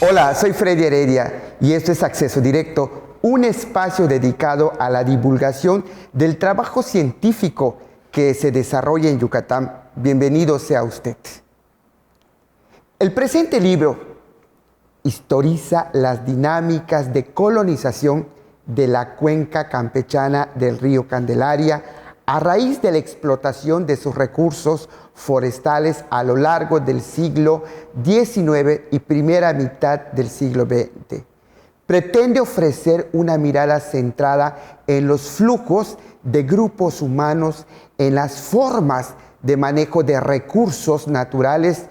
Hola, soy Freddy Heredia y esto es Acceso Directo, un espacio dedicado a la divulgación del trabajo científico que se desarrolla en Yucatán. Bienvenido sea usted. El presente libro historiza las dinámicas de colonización de la cuenca campechana del río Candelaria a raíz de la explotación de sus recursos forestales a lo largo del siglo XIX y primera mitad del siglo XX. Pretende ofrecer una mirada centrada en los flujos de grupos humanos, en las formas de manejo de recursos naturales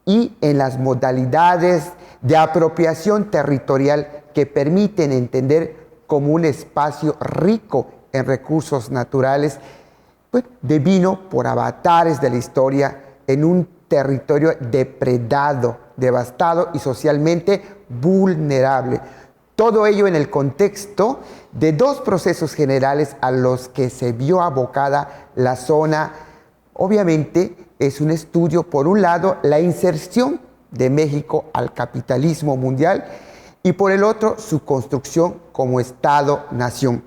y en las modalidades de apropiación territorial que permiten entender como un espacio rico en recursos naturales, pues, devino por avatares de la historia en un territorio depredado, devastado y socialmente vulnerable. Todo ello en el contexto de dos procesos generales a los que se vio abocada la zona. Obviamente es un estudio, por un lado, la inserción de México al capitalismo mundial y por el otro, su construcción como Estado-nación.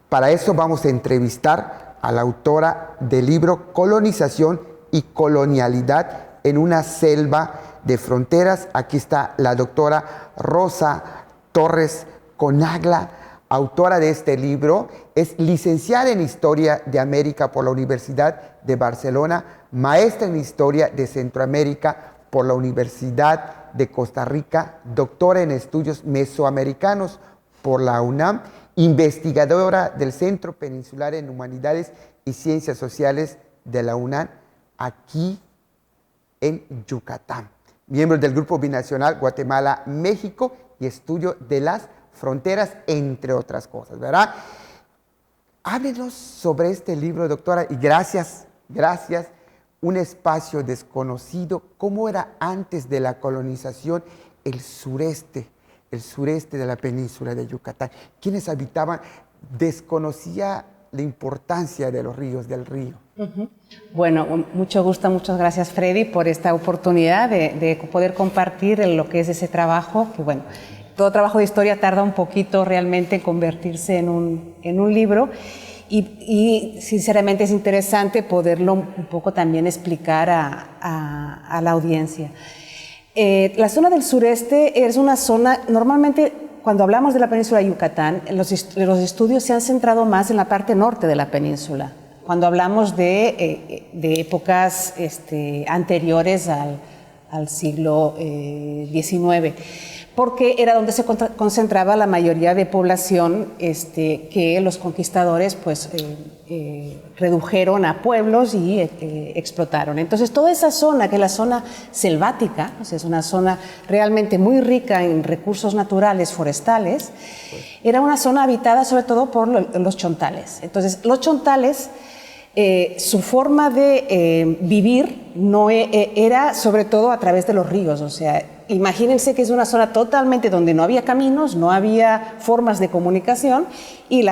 Para eso vamos a entrevistar a la autora del libro Colonización y Colonialidad en una selva de fronteras. Aquí está la doctora Rosa Torres Conagla, autora de este libro. Es licenciada en Historia de América por la Universidad de Barcelona, maestra en Historia de Centroamérica por la Universidad de Costa Rica, doctora en Estudios Mesoamericanos por la UNAM, investigadora del Centro Peninsular en Humanidades y Ciencias Sociales de la UNAM, aquí en Yucatán. Miembro del Grupo Binacional Guatemala-México y estudio de las fronteras, entre otras cosas, ¿verdad? Háblenos sobre este libro, doctora, y gracias. Un espacio desconocido. ¿Cómo era antes de la colonización el sureste de la península de Yucatán? ¿Quiénes habitaban? Desconocía la importancia de los ríos, del río. Bueno, mucho gusto, muchas gracias, Freddy, por esta oportunidad de poder compartir lo que es ese trabajo, que bueno, todo trabajo de historia tarda un poquito realmente en convertirse en un libro. Y sinceramente es interesante poderlo un poco también explicar a la audiencia. La zona del sureste es una zona, normalmente cuando hablamos de la península de Yucatán, los estudios se han centrado más en la parte norte de la península, cuando hablamos de épocas anteriores al siglo XIX. Porque era donde se concentraba la mayoría de población que los conquistadores pues, redujeron a pueblos y explotaron. Entonces toda esa zona, que es la zona selvática, o sea, es una zona realmente muy rica en recursos naturales forestales, era una zona habitada sobre todo por los chontales. Entonces los chontales, su forma de vivir no era sobre todo a través de los ríos, o sea, imagínense que es una zona totalmente donde no había caminos, no había formas de comunicación y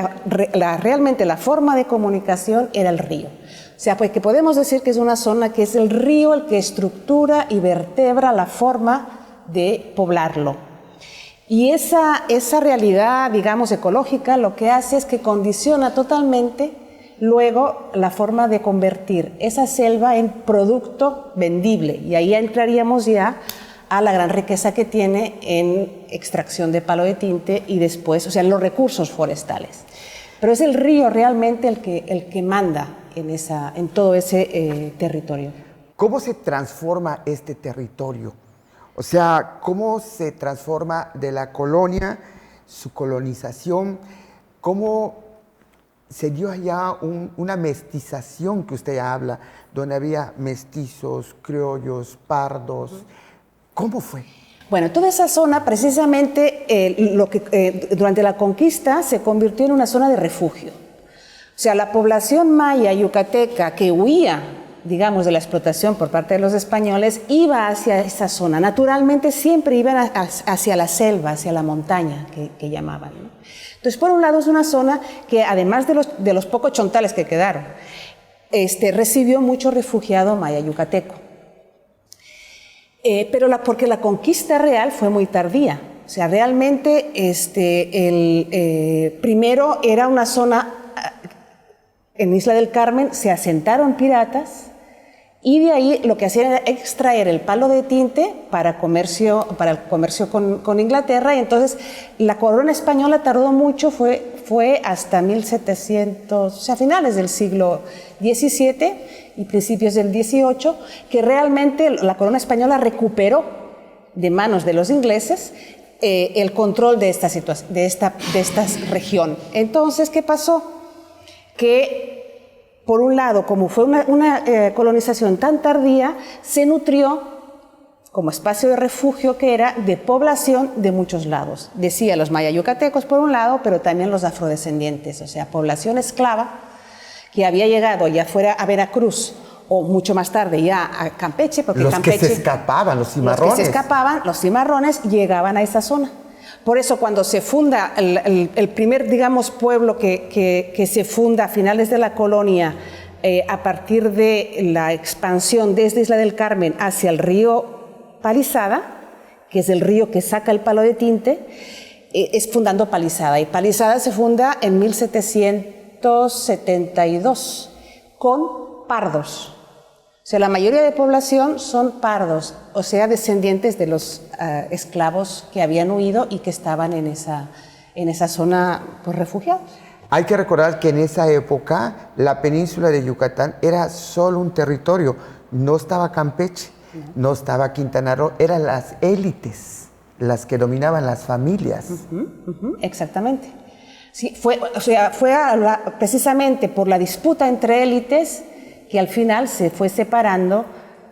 realmente la forma de comunicación era el río. O sea, pues que podemos decir que es una zona que es el río el que estructura y vertebra la forma de poblarlo. Y esa realidad, digamos, ecológica, lo que hace es que condiciona totalmente luego la forma de convertir esa selva en producto vendible. Y ahí entraríamos ya a la gran riqueza que tiene en extracción de palo de tinte y después, o sea, en los recursos forestales. Pero es el río realmente el que manda en todo ese territorio. ¿Cómo se transforma este territorio? O sea, ¿cómo se transforma de la colonia, su colonización? ¿Cómo se dio allá una mestización que usted habla, donde había mestizos, criollos, pardos? ¿Cómo fue? Bueno, toda esa zona, precisamente, durante la conquista se convirtió en una zona de refugio. O sea, la población maya yucateca que huía, digamos, de la explotación por parte de los españoles, iba hacia esa zona. Naturalmente siempre iban hacia la selva, hacia la montaña, que llamaban, ¿no? Entonces, por un lado, es una zona que, además de los pocos chontales que quedaron, recibió mucho refugiado maya yucateco. Porque la conquista real fue muy tardía. O sea, realmente primero era una zona, en Isla del Carmen se asentaron piratas y de ahí lo que hacían era extraer el palo de tinte para el comercio con Inglaterra, y entonces la corona española tardó mucho, fue hasta 1700, o sea, finales del siglo XVII y principios del XVIII, que realmente la corona española recuperó de manos de los ingleses el control de esta región. Entonces, ¿qué pasó? Que, por un lado, como fue una colonización tan tardía, se nutrió, como espacio de refugio que era, de población de muchos lados. Decía los maya-yucatecos, por un lado, pero también los afrodescendientes, o sea, población esclava que había llegado ya fuera a Veracruz, o mucho más tarde ya a Campeche, porque los Campeche, que se escapaban, los cimarrones. Los que se escapaban, los cimarrones, llegaban a esa zona. Por eso cuando se funda el primer, digamos, pueblo que se funda a finales de la colonia, a partir de la expansión desde Isla del Carmen hacia el río Palizada, que es el río que saca el palo de tinte, es fundando Palizada. Y Palizada se funda en 1772 con pardos. O sea, la mayoría de población son pardos, o sea, descendientes de los esclavos que habían huido y que estaban en esa zona, pues, refugiados. Hay que recordar que en esa época la península de Yucatán era solo un territorio, no estaba Campeche, no estaba Quintana Roo, eran las élites las que dominaban las familias. Exactamente. Sí, fue precisamente por la disputa entre élites que al final se fue separando.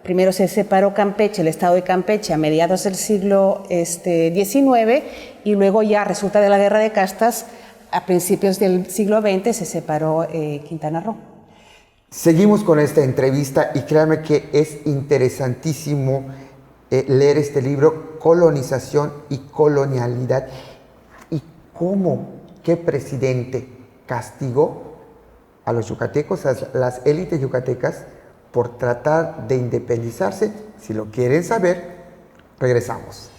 Primero se separó Campeche, el estado de Campeche, a mediados del siglo XIX, y luego ya, resulta de la guerra de castas, a principios del siglo XX se separó Quintana Roo. Seguimos con esta entrevista y créanme que es interesantísimo leer este libro, Colonización y Colonialidad, y qué presidente castigó a los yucatecos, a las élites yucatecas, por tratar de independizarse. Si lo quieren saber, regresamos.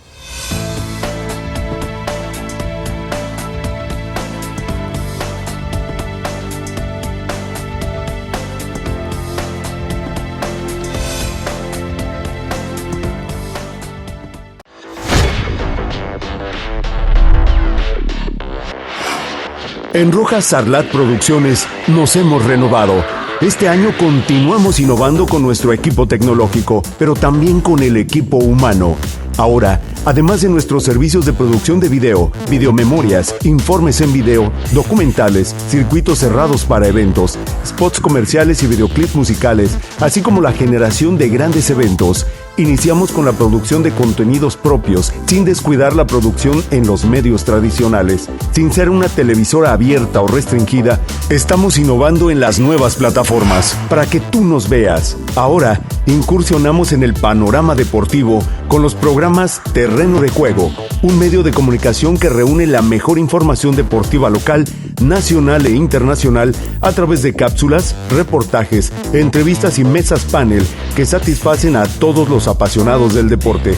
En Rojas Sarlat Producciones nos hemos renovado. Este año continuamos innovando con nuestro equipo tecnológico, pero también con el equipo humano. Ahora, además de nuestros servicios de producción de video, videomemorias, informes en video, documentales, circuitos cerrados para eventos, spots comerciales y videoclips musicales, así como la generación de grandes eventos, iniciamos con la producción de contenidos propios, sin descuidar la producción en los medios tradicionales. Sin ser una televisora abierta o restringida, estamos innovando en las nuevas plataformas para que tú nos veas. Ahora, incursionamos en el panorama deportivo con los programas Terreno de Juego, un medio de comunicación que reúne la mejor información deportiva local, nacional e internacional a través de cápsulas, reportajes, entrevistas y mesas panel que satisfacen a todos los apasionados del deporte.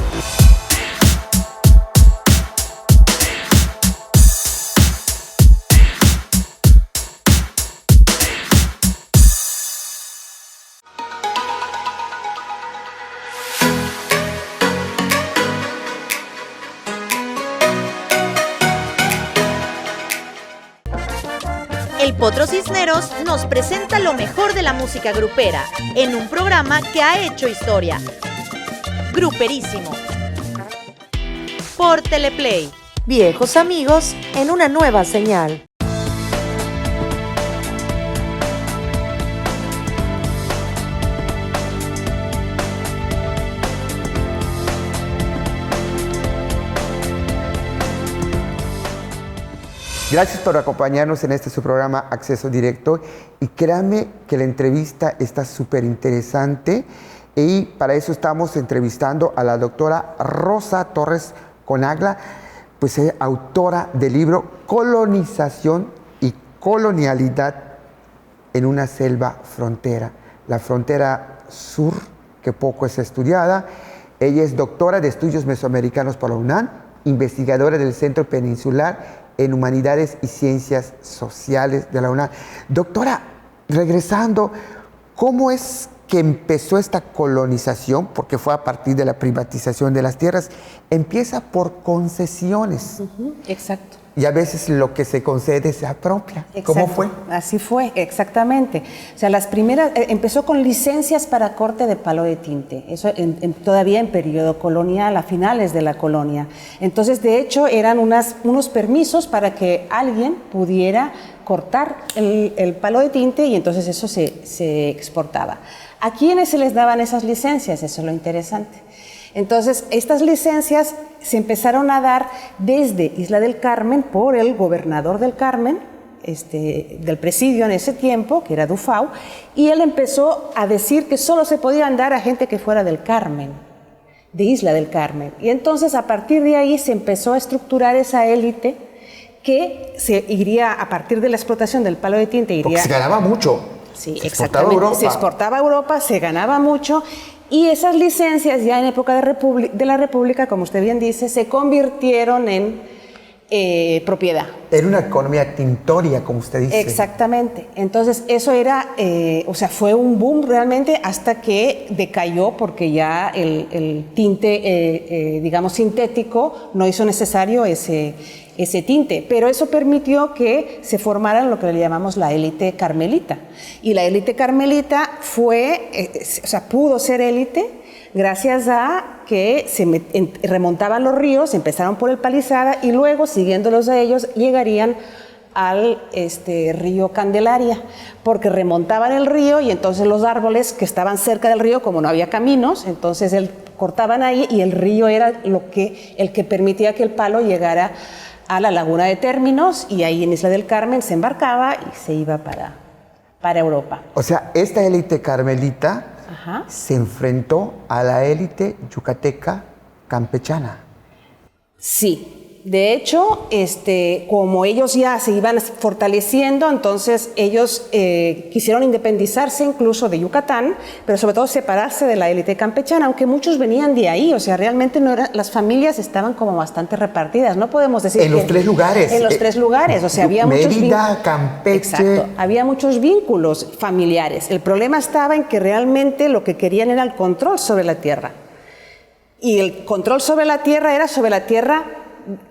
El Potro Cisneros nos presenta lo mejor de la música grupera en un programa que ha hecho historia. Gruperísimo. Por Teleplay. Viejos amigos en una nueva señal. Gracias por acompañarnos en este su programa Acceso Directo, y créanme que la entrevista está súper interesante, y para eso estamos entrevistando a la doctora Rosa Torres Conagla, pues es autora del libro Colonización y Colonialidad en una selva frontera, la frontera sur que poco es estudiada, Ella es doctora de Estudios Mesoamericanos por la UNAM, investigadora del Centro Peninsular en Humanidades y Ciencias Sociales de la UNAM. Doctora, regresando, ¿cómo es que empezó esta colonización? Porque fue a partir de la privatización de las tierras. Empieza por concesiones. Exacto. Y a veces lo que se concede se apropia. Exacto. ¿Cómo fue? Así fue, exactamente. O sea, las primeras, empezó con licencias para corte de palo de tinte, eso todavía en periodo colonial, a finales de la colonia. Entonces, de hecho, eran unos permisos para que alguien pudiera cortar el palo de tinte y entonces eso se exportaba. ¿A quiénes se les daban esas licencias? Eso es lo interesante. Entonces, estas licencias se empezaron a dar desde Isla del Carmen por el gobernador del Carmen, del presidio en ese tiempo, que era Dufau, y él empezó a decir que solo se podían dar a gente que fuera del Carmen, de Isla del Carmen. Y entonces, a partir de ahí, se empezó a estructurar esa élite que se iría, a partir de la explotación del palo de tinte, iría... Porque se ganaba mucho. Sí, se exactamente. Se exportaba a Europa, se ganaba mucho. Y esas licencias ya en época de la República, como usted bien dice, se convirtieron en propiedad. Era una economía tintoria, como usted dice. Exactamente. Entonces eso era, fue un boom realmente hasta que decayó porque ya el tinte, digamos, sintético no hizo necesario ese tinte, pero eso permitió que se formara lo que le llamamos la élite carmelita. Y la élite carmelita pudo ser élite gracias a que remontaban los ríos, empezaron por el Palizada y luego, siguiéndolos a ellos, llegarían al río Candelaria, porque remontaban el río y entonces los árboles que estaban cerca del río, como no había caminos, entonces cortaban ahí y el río era el que permitía que el palo llegara a la laguna de Términos y ahí en Isla del Carmen se embarcaba y se iba para Europa. O sea, esta élite carmelita se enfrentó a la élite yucateca campechana. Sí. De hecho, como ellos ya se iban fortaleciendo, entonces ellos quisieron independizarse incluso de Yucatán, pero sobre todo separarse de la élite campechana, aunque muchos venían de ahí, o sea, realmente no eran, las familias estaban como bastante repartidas, no podemos decir en los tres lugares. En los tres lugares, o sea, había Mérida, Campeche. Exacto, había muchos vínculos familiares. El problema estaba en que realmente lo que querían era el control sobre la tierra. Y el control sobre la tierra era sobre la tierra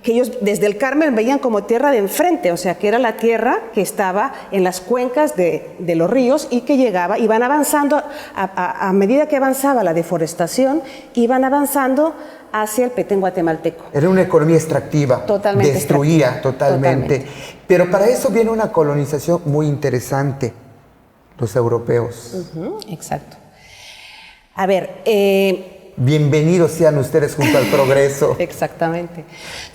que ellos desde el Carmen veían como tierra de enfrente, o sea, que era la tierra que estaba en las cuencas de los ríos y que iban avanzando, a medida que avanzaba la deforestación, iban avanzando hacia el Petén guatemalteco. Era una economía extractiva, totalmente destruía extractiva. Totalmente. Pero para eso viene una colonización muy interesante, los europeos. Exacto. A ver, bienvenidos sean ustedes junto al progreso. Exactamente.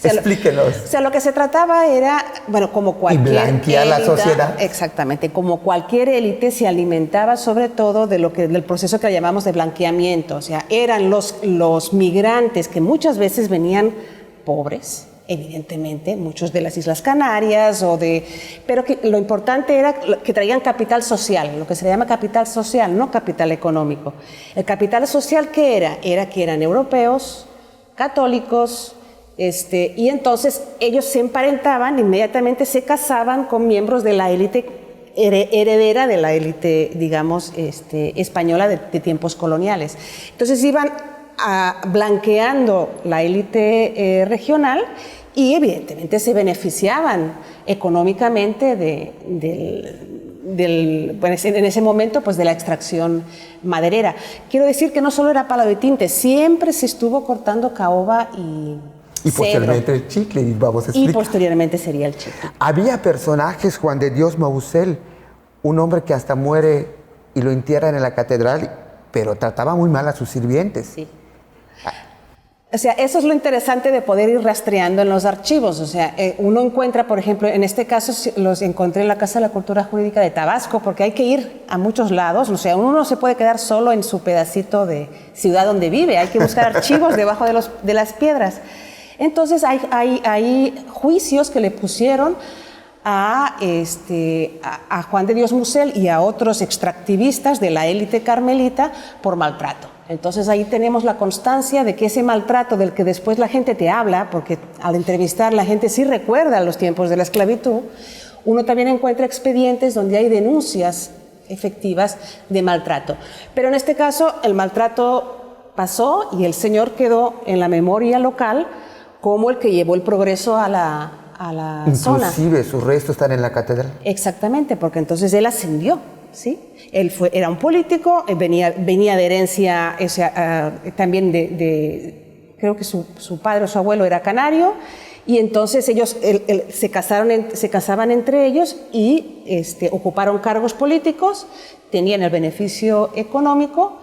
Explíquenos. Lo que se trataba era, como cualquier y blanquear la sociedad. Exactamente. Como cualquier élite se alimentaba sobre todo del proceso que llamamos de blanqueamiento. O sea, eran los migrantes que muchas veces venían pobres, evidentemente, muchos de las Islas Canarias, pero que lo importante era que traían capital social, lo que se llama capital social, no capital económico. El capital social, ¿qué era? Era que eran europeos, católicos, y entonces ellos se emparentaban, inmediatamente se casaban con miembros de la élite heredera de la élite, digamos, española de tiempos coloniales. Entonces iban blanqueando la élite regional y evidentemente se beneficiaban económicamente en ese momento pues de la extracción maderera. Quiero decir que no solo era palo de tinte, siempre se estuvo cortando caoba y posteriormente el chicle, y vamos a explicar. Y posteriormente sería el chicle. Había personajes, Juan de Dios Mausel, un hombre que hasta muere y lo entierran en la catedral, pero trataba muy mal a sus sirvientes. Sí. O sea, eso es lo interesante de poder ir rastreando en los archivos. O sea, uno encuentra, por ejemplo, en este caso los encontré en la Casa de la Cultura Jurídica de Tabasco, porque hay que ir a muchos lados. O sea, uno no se puede quedar solo en su pedacito de ciudad donde vive. Hay que buscar archivos debajo de las piedras. Entonces, hay juicios que le pusieron a Juan de Dios Musel y a otros extractivistas de la élite carmelita por maltrato. Entonces ahí tenemos la constancia de que ese maltrato del que después la gente te habla, porque al entrevistar la gente sí recuerda los tiempos de la esclavitud, uno también encuentra expedientes donde hay denuncias efectivas de maltrato. Pero en este caso el maltrato pasó y el señor quedó en la memoria local como el que llevó el progreso a la zona. Inclusive sus restos están en la catedral. Exactamente, porque entonces él ascendió, ¿sí? Él era un político, venía de herencia también creo que su padre o su abuelo era canario, y entonces ellos se casaban entre ellos y ocuparon cargos políticos, tenían el beneficio económico.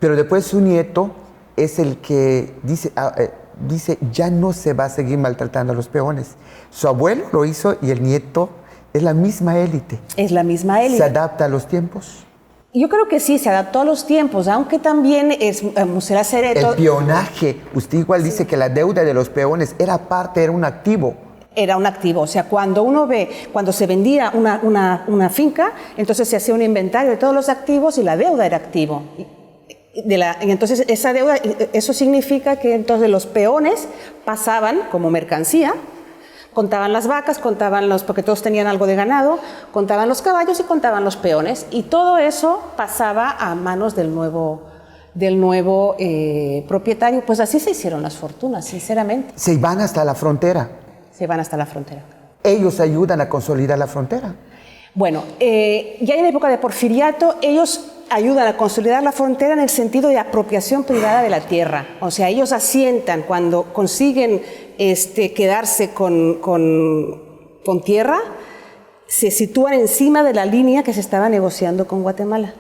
Pero después su nieto es el que dice, ya no se va a seguir maltratando a los peones. Su abuelo lo hizo y el nieto es la misma élite. Es la misma élite. ¿Se adapta a los tiempos? Yo creo que sí, se adaptó a los tiempos, aunque también Musela Cereto... El peonaje, usted igual dice que la deuda de los peones era un activo. Era un activo, o sea, cuando se vendía una finca, entonces se hacía un inventario de todos los activos y la deuda era activo. Y entonces esa deuda, eso significa que entonces los peones pasaban como mercancía, contaban las vacas, porque todos tenían algo de ganado, contaban los caballos y contaban los peones, y todo eso pasaba a manos del nuevo propietario. Pues así se hicieron las fortunas, sinceramente. Se van hasta la frontera. Se van hasta la frontera. Ellos ayudan a consolidar la frontera. Bueno, ya en la época de Porfiriato, ellos ayudan a consolidar la frontera en el sentido de apropiación privada de la tierra. O sea, ellos asientan cuando consiguen quedarse con tierra, se sitúan encima de la línea que se estaba negociando con Guatemala.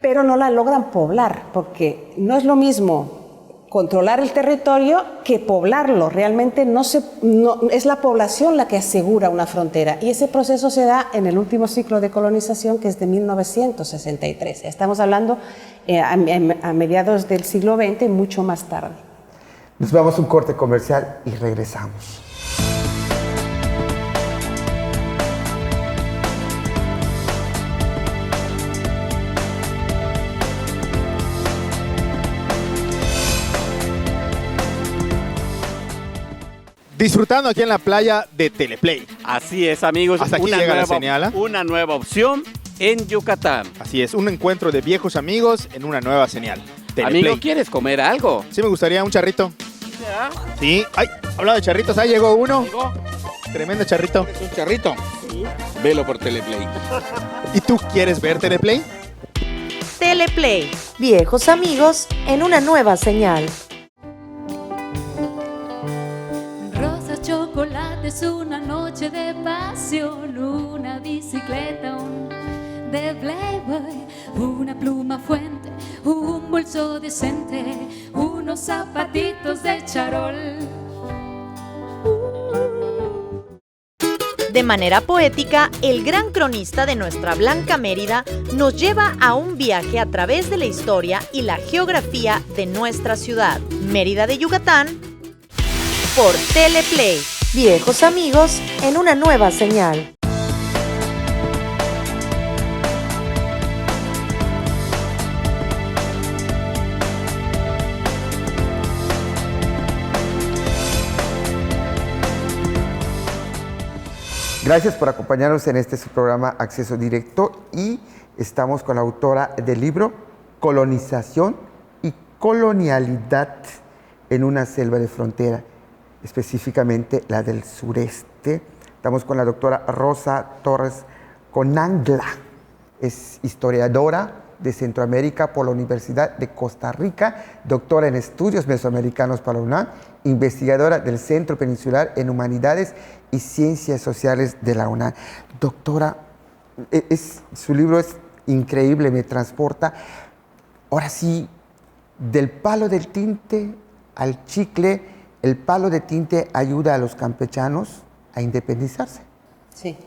Pero no la logran poblar, porque no es lo mismo controlar el territorio que poblarlo. Realmente no es la población la que asegura una frontera, y ese proceso se da en el último ciclo de colonización, que es de 1963. Estamos hablando a mediados del siglo XX, mucho más tarde. Nos vamos a un corte comercial y regresamos. Disfrutando aquí en la playa de Teleplay. Así es, amigos. Hasta aquí llega la señal. Una nueva opción en Yucatán. Así es, un encuentro de viejos amigos en una nueva señal. Teleplay. Amigo, ¿quieres comer algo? Sí, me gustaría un charrito. ¿Ya? Sí. Ay, hablando de charritos, ahí llegó uno. ¿Amigo? Tremendo charrito. ¿Es un charrito? Sí. Velo por Teleplay. ¿Y tú quieres ver Teleplay? Teleplay, viejos amigos en una nueva señal. Rosas, chocolates, una noche de pasión, una bicicleta, de Playboy, una pluma fuente, un bolso decente, unos zapatitos de charol. De manera poética, el gran cronista de nuestra Blanca Mérida nos lleva a un viaje a través de la historia y la geografía de nuestra ciudad, Mérida de Yucatán, por Teleplay. Viejos amigos en una nueva señal. Gracias por acompañarnos en este su programa Acceso Directo, y estamos con la autora del libro Colonización y Colonialidad en una selva de frontera, específicamente la del sureste. Estamos con la doctora Rosa Torres Conangla. Es historiadora de Centroamérica por la Universidad de Costa Rica, doctora en estudios mesoamericanos por la UNAM, investigadora del Centro Peninsular en Humanidades y Ciencias Sociales de la UNAM. Doctora, su libro es increíble, me transporta, ahora sí, del palo del tinte al chicle. El palo de tinte ayuda a los campechanos a independizarse. Sí.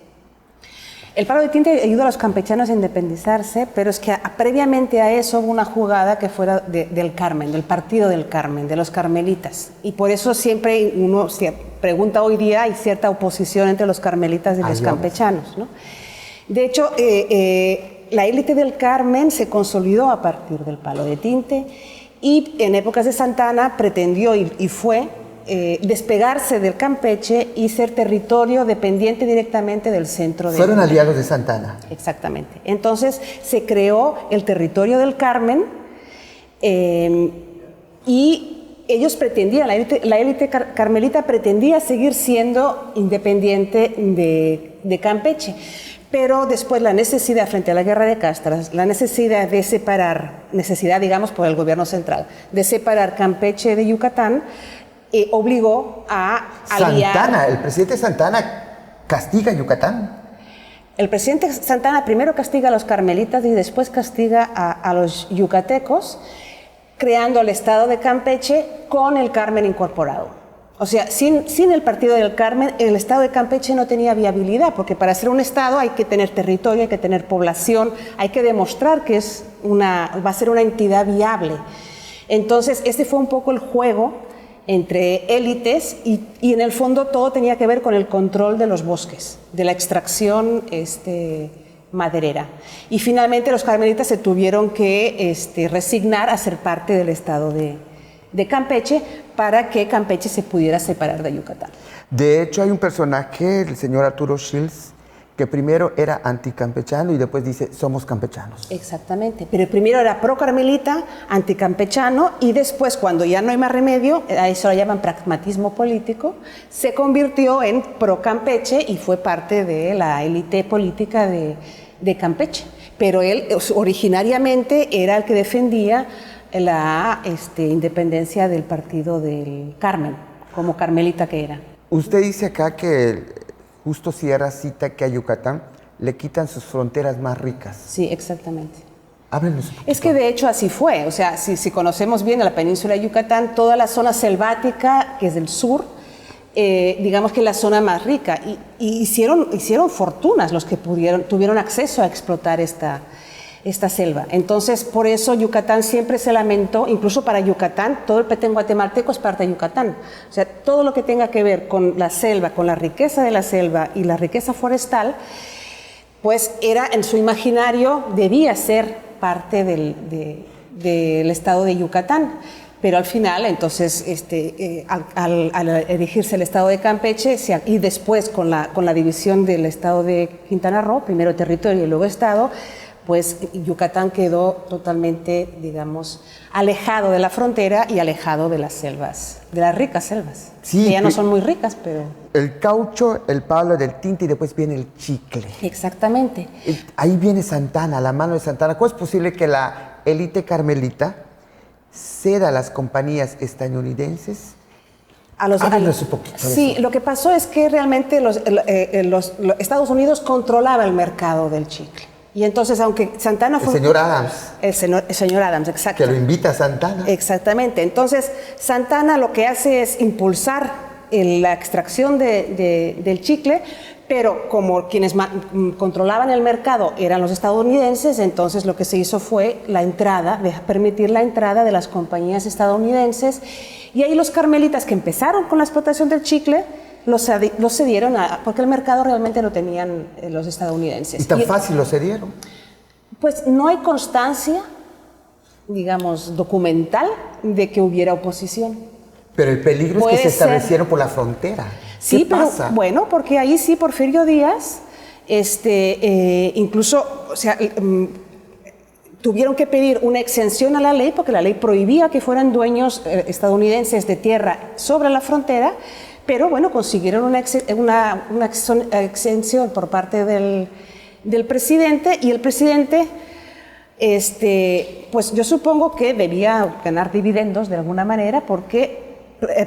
El palo de tinte ayuda a los campechanos a independizarse, pero es que previamente a eso hubo una jugada que fuera del Carmen, del Partido del Carmen, de los carmelitas. Y por eso siempre uno se pregunta hoy día, hay cierta oposición entre los carmelitas y los campechanos, ¿no? De hecho, la élite del Carmen se consolidó a partir del Palo de Tinte y en épocas de Santa Anna pretendió y fue despegarse del Campeche y ser territorio dependiente directamente del centro. Fueron aliados de Santa Anna. Exactamente. Entonces se creó el territorio del Carmen y ellos pretendían, la élite carmelita pretendía seguir siendo independiente de Campeche, pero después la necesidad frente a la guerra de castas, la necesidad de separar, digamos por el gobierno central, de separar Campeche de Yucatán, obligó a aliar... Santa Anna, el presidente Santa Anna castiga a Yucatán. El presidente Santa Anna primero castiga a los carmelitas y después castiga a los yucatecos, creando el Estado de Campeche con el Carmen incorporado. O sea, sin el Partido del Carmen, el Estado de Campeche no tenía viabilidad, porque para ser un Estado hay que tener territorio, hay que tener población, hay que demostrar que va a ser una entidad viable. Entonces, este fue un poco el juego entre élites y en el fondo todo tenía que ver con el control de los bosques, de la extracción maderera. Y finalmente los carmelitas se tuvieron que resignar a ser parte del Estado de Campeche para que Campeche se pudiera separar de Yucatán. De hecho, hay un personaje, el señor Arturo Shields, que primero era anticampechano y después dice, somos campechanos. Exactamente, pero primero era pro-carmelita, anticampechano, y después, cuando ya no hay más remedio, a eso lo llaman pragmatismo político, se convirtió en pro-Campeche y fue parte de la élite política de Campeche. Pero él originariamente era el que defendía la independencia del Partido del Carmen, como carmelita que era. Usted dice acá que Justo Sierra cita que a Yucatán le quitan sus fronteras más ricas. Sí, exactamente. Háblenos un poquito. Es que de hecho así fue, o sea, si conocemos bien la península de Yucatán, toda la zona selvática que es del sur, digamos que es la zona más rica, y hicieron fortunas los que tuvieron acceso a explotar esta selva. Entonces, por eso Yucatán siempre se lamentó, incluso para Yucatán, todo el Petén guatemalteco es parte de Yucatán. O sea, todo lo que tenga que ver con la selva, con la riqueza de la selva y la riqueza forestal, pues era en su imaginario, debía ser parte del estado de Yucatán. Pero al final, entonces, al erigirse el estado de Campeche y después con la división del estado de Quintana Roo, primero territorio y luego estado, pues Yucatán quedó totalmente, digamos, alejado de la frontera y alejado de las selvas, de las ricas selvas, sí, que ya no son muy ricas, pero... El caucho, el palo del tinte y después viene el chicle. Exactamente. Ahí viene Santa Anna, la mano de Santa Anna. ¿Cómo es posible que la élite carmelita ceda a las compañías estadounidenses? Háblenos un poquito de sí, eso. Lo que pasó es que realmente los Estados Unidos controlaba el mercado del chicle. Y entonces, aunque Santa Anna fue... El señor Adams. El señor Adams, exacto. Que lo invita a Santa Anna. Exactamente. Entonces, Santa Anna lo que hace es impulsar la extracción del chicle, pero como quienes controlaban el mercado eran los estadounidenses, entonces lo que se hizo fue permitir la entrada de las compañías estadounidenses, y ahí los carmelitas que empezaron con la explotación del chicle los cedieron porque el mercado realmente lo tenían los estadounidenses. ¿Y tan fácil lo cedieron? Pues no hay constancia, digamos, documental de que hubiera oposición. Pero el peligro es que se establecieron por la frontera. Sí, ¿Qué pasa? Pero bueno, porque ahí sí Porfirio Díaz, incluso, o sea, tuvieron que pedir una exención a la ley porque la ley prohibía que fueran dueños estadounidenses de tierra sobre la frontera, pero bueno, consiguieron una exención por parte del presidente, y el presidente, pues yo supongo que debía ganar dividendos de alguna manera porque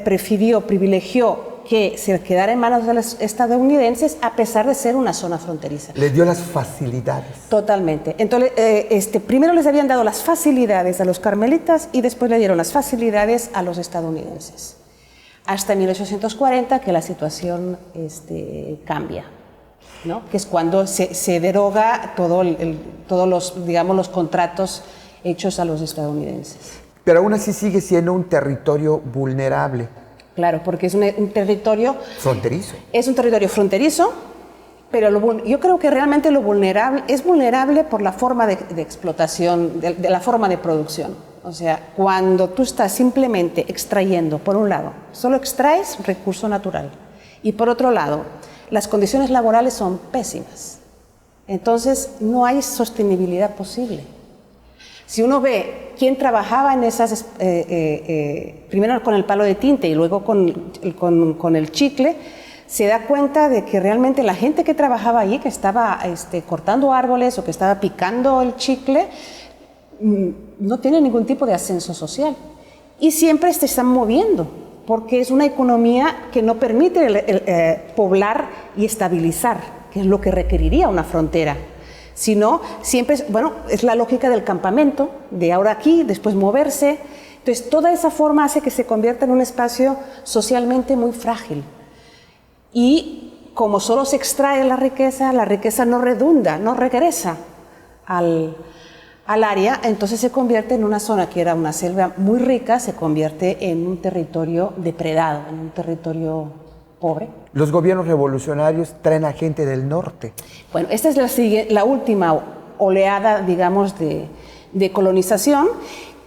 privilegió que se quedara en manos de los estadounidenses a pesar de ser una zona fronteriza. Les dio las facilidades. Totalmente. Entonces, primero les habían dado las facilidades a los carmelitas y después le dieron las facilidades a los estadounidenses. Hasta 1840 que la situación cambia, ¿no? Que es cuando se deroga todos los, digamos, los contratos hechos a los estadounidenses. Pero aún así sigue siendo un territorio vulnerable. Claro, porque es un territorio... Fronterizo. Es un territorio fronterizo, Pero yo creo que realmente lo vulnerable es vulnerable por la forma de explotación, de la forma de producción. O sea, cuando tú estás simplemente extrayendo, por un lado, solo extraes recurso natural, y por otro lado, las condiciones laborales son pésimas. Entonces, no hay sostenibilidad posible. Si uno ve quién trabajaba en esas, primero con el palo de tinte y luego con el chicle, se da cuenta de que realmente la gente que trabajaba allí, que estaba cortando árboles o que estaba picando el chicle, no tiene ningún tipo de ascenso social. Y siempre se están moviendo, porque es una economía que no permite poblar y estabilizar, que es lo que requeriría una frontera. Sino, siempre, es la lógica del campamento, de ahora aquí, después moverse. Entonces, toda esa forma hace que se convierta en un espacio socialmente muy frágil. Y como solo se extrae la riqueza no redunda, no regresa al área, entonces se convierte en una zona que era una selva muy rica, se convierte en un territorio depredado, en un territorio pobre. Los gobiernos revolucionarios traen a gente del norte. Bueno, esta es la última oleada, digamos, de colonización,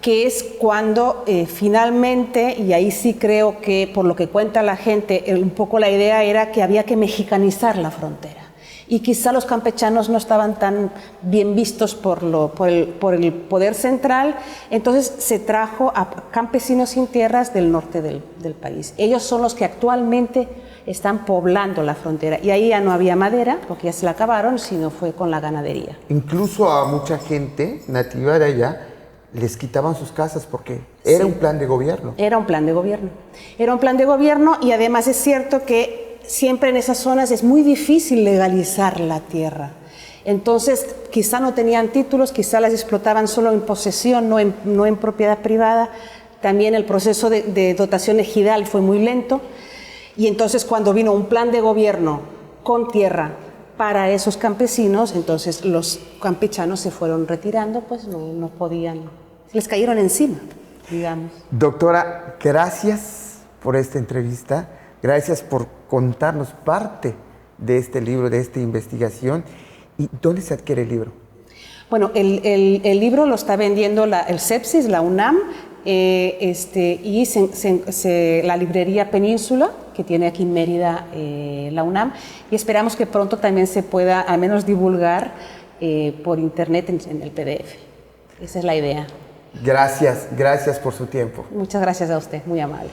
que es cuando finalmente, y ahí sí creo que por lo que cuenta la gente, un poco la idea era que había que mexicanizar la frontera. Y quizá los campechanos no estaban tan bien vistos por el poder central, entonces se trajo a campesinos sin tierras del norte del país. Ellos son los que actualmente están poblando la frontera, y ahí ya no había madera, porque ya se la acabaron, sino fue con la ganadería. Incluso a mucha gente nativa de allá les quitaban sus casas porque era un plan de gobierno. Era un plan de gobierno. Era un plan de gobierno, y además es cierto que siempre en esas zonas es muy difícil legalizar la tierra. Entonces, quizá no tenían títulos, quizá las explotaban solo en posesión, no en propiedad privada. También el proceso de dotación ejidal fue muy lento. Y entonces, cuando vino un plan de gobierno con tierra para esos campesinos, entonces los campechanos se fueron retirando, pues no podían, les cayeron encima, digamos. Doctora, gracias por esta entrevista, gracias por contarnos parte de este libro, de esta investigación. ¿Y dónde se adquiere el libro? Bueno, el libro lo está vendiendo el CEPSIS, la UNAM, y la librería Península, que tiene aquí en Mérida la UNAM, y esperamos que pronto también se pueda al menos divulgar por internet en el PDF. Esa es la idea. Gracias por su tiempo. Muchas gracias a usted, muy amable.